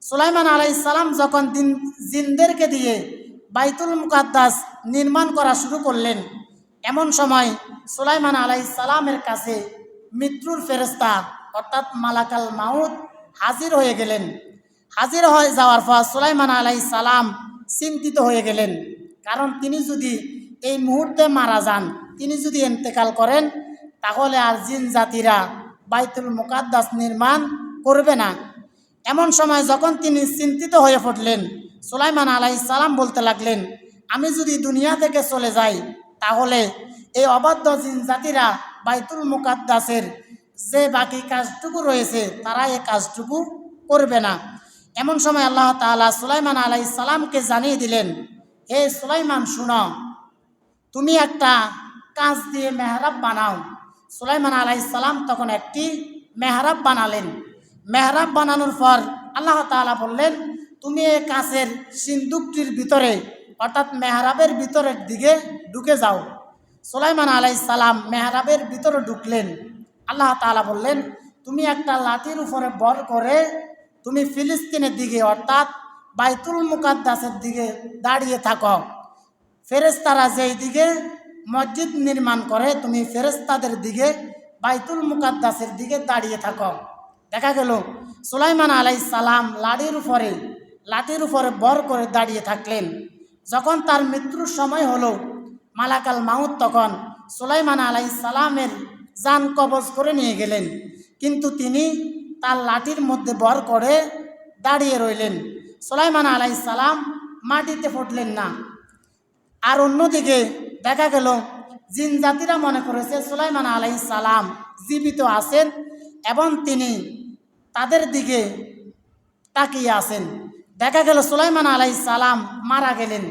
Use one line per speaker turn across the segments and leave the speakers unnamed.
সুলাইমান আলাইহিস সালাম যখন জিনদেরকে দিয়ে বাইতুল মুকাদ্দাস নির্মাণ করা শুরু করলেন, এমন সময় সুলাইমান আলাইহিস সালামের কাছে মৃত্যুর ফেরেশতা অর্থাৎ মালাকাল মাউত হাজির হয়ে গেলেন। হাজির হয়ে যাওয়ার পর সুলাইমান আলাইহিস সালাম চিন্তিত হয়ে গেলেন, কারণ তিনি যদি এই মুহূর্তে মারা যান, তিনি যদি ইন্তেকাল করেন, তাহলে আর জিন জাতিরা বাইতুল মুকাদ্দাস নির্মাণ করবে না। এমন সময় যখন তিনি চিন্তিত হয়ে পড়লেন, সুলাইমান আলাইহিস সালাম বলতে লাগলেন, আমি যদি দুনিয়া থেকে চলে যাই, তাহলে এই অবাধ্য জিন জাতিরা বাইতুল মুকাদ্দাসের যে বাকি কাজটুকু রয়েছে তারা এই কাজটুকু করবে না। এমন সময় আল্লাহ তাআলা সুলাইমান আলাইহিস সালামকে জানিয়ে দিলেন, হে সুলাইমান শুনো, তুমি একটা কাঁচ দিয়ে মেহরাব বানাও। সুলাইমান আলাইহিস সালাম তখন একটি মেহরাব বানালেন। মেহরাব বানানোর পর আল্লাহ তাআলা বললেন, তুমি এই কাঁচের সিন্দুকটির ভিতরে অর্থাৎ মেহরাবের ভিতরের দিকে ঢুকে যাও। সুলাইমান আলাইহিস সালাম মেহরাবের ভিতরে ঢুকলেন। আল্লাহ তাআলা বললেন, তুমি একটা লাঠির উপরে ভর করে তুমি ফিলিস্তিনের দিকে অর্থাৎ বাইতুল মুকাদ্দাসের দিকে দাঁড়িয়ে থাকো। ফেরেশতারা যেই দিকে মসজিদ নির্মাণ করে, তুমি ফেরেশতাদের দিকে বাইতুল মুকাদ্দাসের দিকে দাঁড়িয়ে থাকো। দেখা গেল সুলাইমান আলাইহিস সালাম লাঠির উপরে ভর করে দাঁড়িয়ে থাকলেন। যখন তার মৃত্যুর সময় হলো, মালাকাল মাউত তখন সুলাইমান আলাইহিস সালামের জান কবজ করে নিয়ে গেলেন, কিন্তু তিনি তার লাঠির মধ্যে ভর করে দাঁড়িয়ে রইলেন। সুলাইমান আলাইহিস সালাম মাটিতে পড়লেন না। আর অন্যদিকে দেখা গেল জিন জাতিরা মনে করেছে সুলাইমান আলাইহিস সালাম জীবিত আছেন এবং তিনি তাদের দিকে তাকিয়ে আছেন। দেখা গেল সুলাইমান আলাইহিস সালাম মারা গেলেন।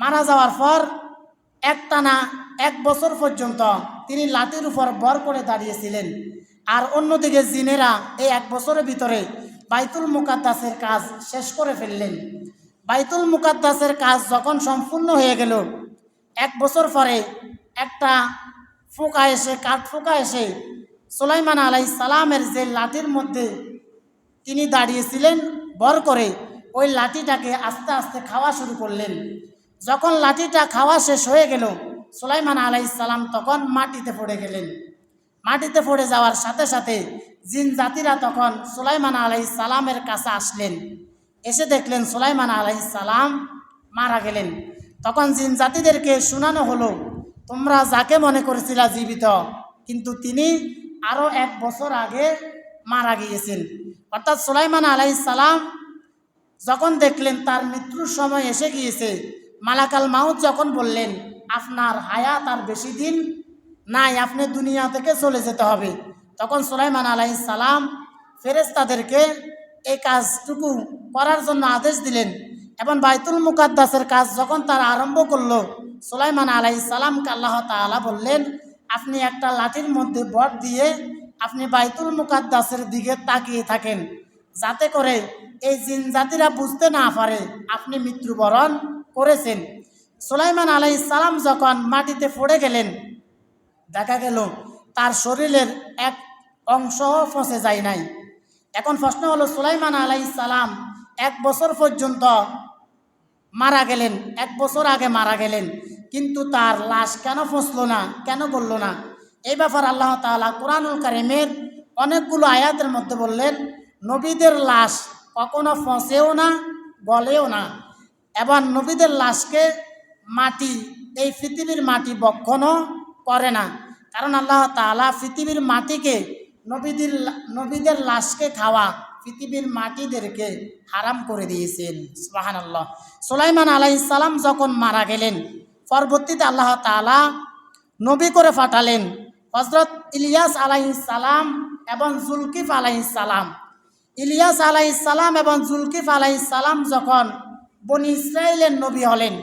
মারা যাওয়ার পর একটানা 1 বছর পর্যন্ত তিনি লাঠির উপর ভর করে দাঁড়িয়েছিলেন। আর অন্যদিকে জিনেরা এই 1 বছরের ভিতরে বাইতুল মুকাদ্দাসের কাজ শেষ করে ফেললেন। বাইতুল মুকাদ্দাসের কাজ যখন সম্পূর্ণ হয়ে গেল, 1 বছর পরে একটা কাঠ ফোঁকা এসে সুলাইমান আলাইহিস সালামের যে লাঠির মধ্যে তিনি দাঁড়িয়েছিলেন ভর করে, ওই লাঠিটাকে আস্তে আস্তে খাওয়া শুরু করলেন। যখন লাঠিটা খাওয়া শেষ হয়ে গেল, সুলাইমান আলাইহিস সালাম তখন মাটিতে পড়ে গেলেন। মাটিতে পড়ে যাওয়ার সাথে সাথে জিন জাতিরা তখন সুলাইমান আলাইহিস সালামের কাছে আসলেন। এসে দেখলেন সুলাইমান আলাইহিস সালাম মারা গেলেন। তখন জিন জাতিদেরকে শোনানো হলো, তোমরা যাকে মনে করেছিলা জীবিত, কিন্তু তিনি আরও 1 বছর আগে মারা গিয়েছেন। অর্থাৎ সুলাইমান আলাইহিস সালাম যখন দেখলেন তার মৃত্যুর সময় এসে গিয়েছে, মালাকাল মাউত যখন বললেন, আপনার হায়াত আর বেশি দিন নাই, আপনি দুনিয়া থেকে চলে যেতে হবে, তখন সুলাইমান আলাইহিস সালাম ফেরেশতাদেরকে এই কাজটুকু করার জন্য আদেশ দিলেন। এবং বাইতুল মুকাদ্দাসের কাজ যখন তারা আরম্ভ করলো, সুলাইমান আলাইহিস সালামকে আল্লাহ তাআলা বললেন, আপনি একটা লাঠির মধ্যে ভর দিয়ে আপনি বাইতুল মুকাদ্দাসের দিকে তাকিয়ে থাকেন, যাতে করে এই জিন জাতিরা বুঝতে না পারে আপনি মৃত্যুবরণ করেছেন। সুলাইমান আলাইহিস সালাম যখন মাটিতে পড়ে গেলেন, দেখা গেল তার শরীরের এক অংশ ফসে যায় নাই। এখন প্রশ্ন হলো, সুলাইমান আলাইহিস সালাম 1 বছর পর্যন্ত মারা গেলেন, 1 বছর আগে মারা গেলেন, কিন্তু তার লাশ কেন ফসলো না, কেন বলল না? এই ব্যাপার আল্লাহ তাআলা কুরআনুল কারীমের অনেকগুলো আয়াতের মধ্যে বললেন, নবীদের লাশ কখনো ফসেও না, গলেও না, এবং নবীদের লাশকে মাটি, এই পৃথিবীর মাটি ভক্ষণও করে না। কারণ আল্লাহ তাআলা পৃথিবীর মাটিকে, নবীদের লাশকে খাওয়া পৃথিবীর মাটিদেরকে হারাম করে দিয়েছেন। সুবহানাল্লাহ। সুলাইমান আলাইহিস সালাম যখন মারা গেলেন, পরবর্তীতে আল্লাহ তাআলা নবী করে পাঠালেন হযরত ইলিয়াস আলাইহিস সালাম এবং জুলকিফ আলাইহিস সালাম। ইলিয়াস আলাইহিস সালাম এবং জুলকিফ আলাইহিস সালাম যখন বনি ইসরাইলের নবী হলেন,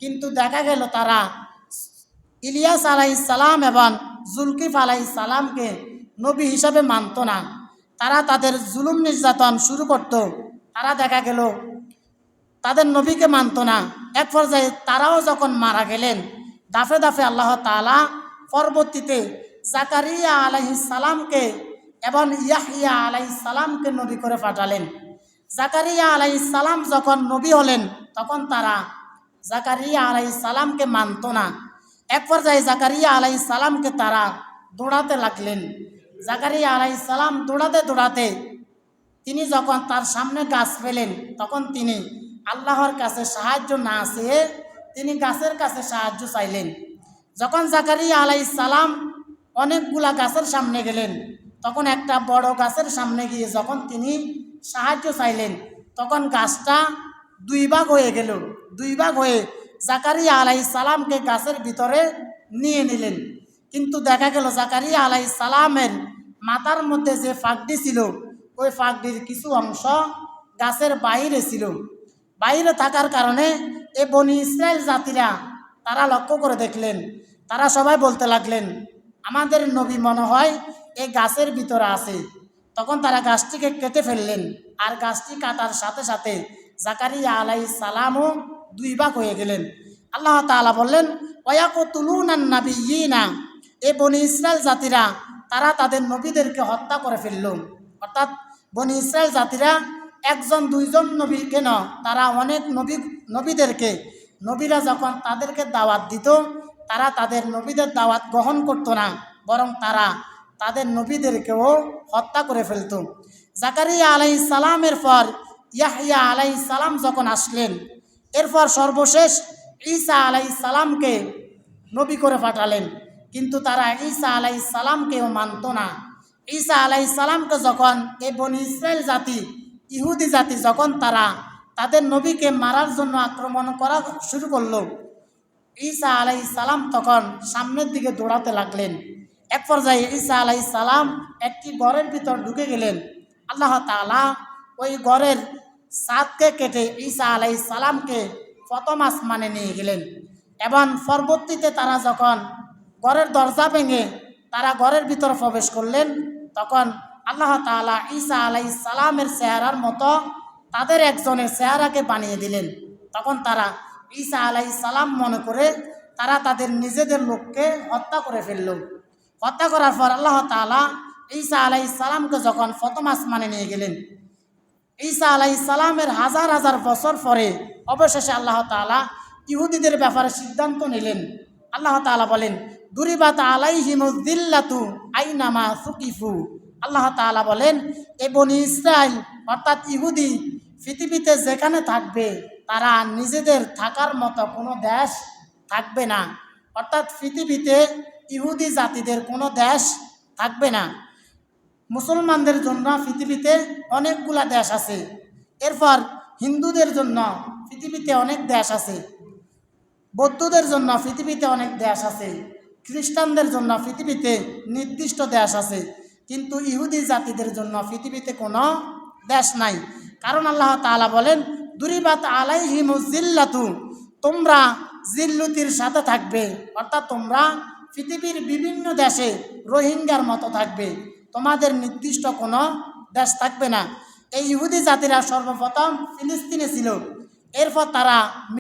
কিন্তু দেখা গেল তারা ইলিয়াস আলাইহিস সালাম এবং জুলকিফ আলাইহিস সালামকে নবী হিসাবে মানত না। তারা তাদের জুলুম নির্যাতন শুরু করত। তারা দেখা গেল তাদের নবীকে মানত না। এক পর্যায়ে তারাও যখন মারা গেলেন, দাফে দাফে আল্লাহ তাআলা পরবর্তীতে জাকারিয়া আলাইহিস সালামকে এবং ইয়াহইয়া আলাইহিস সালামকে নবী করে পাঠালেন। জাকারিয়া আলাইহিস সালাম যখন নবী হলেন তখন তারা জাকারিয়া আলাইহিস সালামকে মানত না। এক পর্যায়ে জাকারিয়া আলাইহিস সালামকে তারা দৌড়াতে লাগলেন। জাকারিয়া আলাইহিস সালাম দৌড়াতে দৌড়াতে তিনি যখন তার সামনে গাছ পেলেন তখন তিনি আল্লাহর কাছে সাহায্য না চেয়ে তিনি গাছের কাছে সাহায্য চাইলেন। যখন জাকারিয়া আলাইহিস সালাম অনেকগুলা গাছের সামনে গেলেন তখন একটা বড় গাছের সামনে গিয়ে যখন তিনি সাহায্য চাইলেন তখন গাছটা দুই ভাগ হয়ে গেল। দুই ভাগ হয়ে জাকারিয়া আলাইহিস সালামকে গাছের ভিতরে নিয়ে নিলেন। কিন্তু দেখা গেল জাকারিয়া আলাইহিস সালামের মাথার মধ্যে যে ফাঁকটি ছিল ওই ফাঁকটির কিছু অংশ গাছের বাইরে ছিল। বাইরে থাকার কারণে এ বনি ইসরায়েল জাতিরা তারা লক্ষ্য করে দেখলেন। তারা সবাই বলতে লাগলেন, আমাদের নবী মনে হয় এই গাছের ভিতরে আছে। তখন তারা গাছটিকে কেটে ফেললেন। আর গাছটি কাটার সাথে সাথে জাকারিয়া আলাইহিস সালামও দুই ভাগ হয়ে গেলেন। আল্লাহ তাআলা বললেন, ওয়ায়াকতুলুনান নাবিয়্যিনা, এই বনি ইসরায়েল জাতিরা তারা তাদের নবীদেরকে হত্যা করে ফেলল। অর্থাৎ বনি ইসরায়েল জাতিরা একজন দুইজন নবী কেন, তারা অনেক নবীদেরকে নবীরা যখন তাদেরকে দাওয়াত দিত তারা তাদের নবীদের দাওয়াত গ্রহণ করত না, বরং তারা তাদের নবীদেরকেও হত্যা করে ফেলত। জাকারিয়া আলাইহিস সালামের পর ইয়াহইয়া আলাইহিস সালাম যখন আসলেন, এরপর সর্বশেষ ঈসা আলাইহিস সালামকে নবী করে পাঠালেন। কিন্তু তারা ঈসা আলাইহিস সালামকেও মানত না। ঈসা আলাইহিস সালামকে যখন এই বনি ইসরায়েল জাতি, ইহুদি জাতি যখন তারা তাদের নবীকে মারার জন্য আক্রমণ করা শুরু করলো, ঈসা আলাইহিস সালাম তখন সামনের দিকে দৌড়াতে লাগলেন। এক পর্যায়ে ঈসা আলাইহিস সালাম একটি ঘরের ভিতর ঢুকে গেলেন। আল্লাহ তাআলা ওই ঘরের ছাদকে কেটে ঈসা আলাইহিস সালামকে প্রথম আসমানে নিয়ে গেলেন। এবং পরবর্তীতে তারা যখন ঘরের দরজা ভেঙে তারা ঘরের ভিতর প্রবেশ করলেন তখন আল্লাহ তাআলা ঈসা আলাইহিস সালামের চেহারার মতো তাদের একজনের চেহারাকে বানিয়ে দিলেন। তখন তারা ঈসা আলাইহিস সালাম মনে করে তারা তাদের নিজেদের লোককে হত্যা করে ফেলল। হত্যা করার পর আল্লাহ তাআলা ঈসা আলাইহিস সালামকে যখন প্রথম আসমানে নিয়ে গেলেন, ঈসা আলাইহিস সালামের হাজার হাজার বছর পরে অবশেষে আল্লাহ তাআলা ইহুদিদের ব্যাপারে সিদ্ধান্ত নিলেন। আল্লাহ তাআলা বলেন, দুরিবাত আলাইহিমুয যিল্লাতু আইনামা সুকিফু। আল্লাহ তাআলা বলেন, এ বনি ইসরাইল অর্থাৎ ইহুদি পৃথিবীতে যেখানে থাকবে তারা নিজেদের থাকার মতো কোনো দেশ থাকবে না। অর্থাৎ পৃথিবীতে ইহুদি জাতিদের কোনো দেশ থাকবে না। মুসলমানদের জন্য পৃথিবীতে অনেকগুলা দেশ আছে। এরপর হিন্দুদের জন্য পৃথিবীতে অনেক দেশ আছে, বৌদ্ধদের জন্য পৃথিবীতে অনেক দেশ আছে, খ্রিস্টানদের জন্য পৃথিবীতে নির্দিষ্ট দেশ আছে। কিন্তু ইহুদি জাতিদের জন্য পৃথিবীতে কোনো দেশ নাই। কারণ আল্লাহ তাআলা বলেন, দুরিবাত আলাইহিমুয যিল্লাতু, তোমরা জিল্লুতির সাথে থাকবে। অর্থাৎ তোমরা পৃথিবীর বিভিন্ন দেশে রোহিঙ্গার মতো থাকবে, তোমাদের নির্দিষ্ট কোনো দেশ থাকবে না। এই ইহুদি জাতিরা সর্বপ্রথম ফিলিস্তিনে ছিল। এরপর তারা